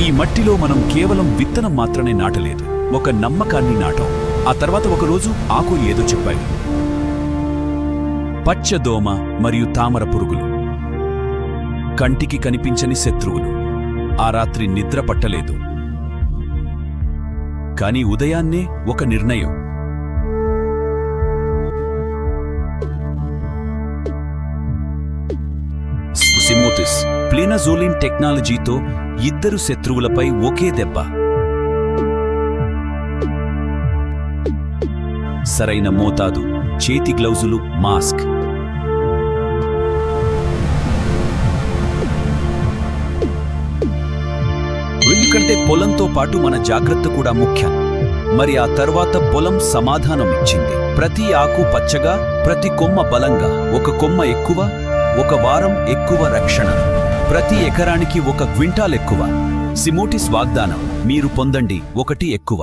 ఈ మట్టిలో మనం కేవలం విత్తనం మాత్రమే నాటలేదు, ఒక నమ్మకాన్ని నాటాం. ఆ తర్వాత ఒకరోజు ఆకు ఏదో చెప్పాయి. పచ్చదోమ మరియు తామర పురుగులు, కంటికి కనిపించని శత్రువులు. ఆ రాత్రి నిద్ర పట్టలేదు. కాని ఉదయాన్నే ఒక నిర్ణయం. సిమోటిస్ ప్లినజోలిన్ టెక్నాలజీతో ఇద్దరు శత్రువులపై ఒకే దెబ్బ. సరైన మోతాదు, చేతి గ్లౌజులు, మాస్క్. ఎందుకంటే పొలంతో పాటు మన జాగ్రత్త కూడా ముఖ్యం. మరి ఆ తర్వాత పొలం సమాధానం ఇచ్చింది. ప్రతి ఆకు పచ్చగా, ప్రతి కొమ్మ బలంగా, ఒక కొమ్మ ఎక్కువ, ఒక వారం ఎక్కువ రక్షణ, ప్రతి ఎకరానికి 1 క్వింటాల్ ఎక్కువ. సిమోటిస్ వాగ్దానం, మీరు పొందండి 1 ఎక్కువ.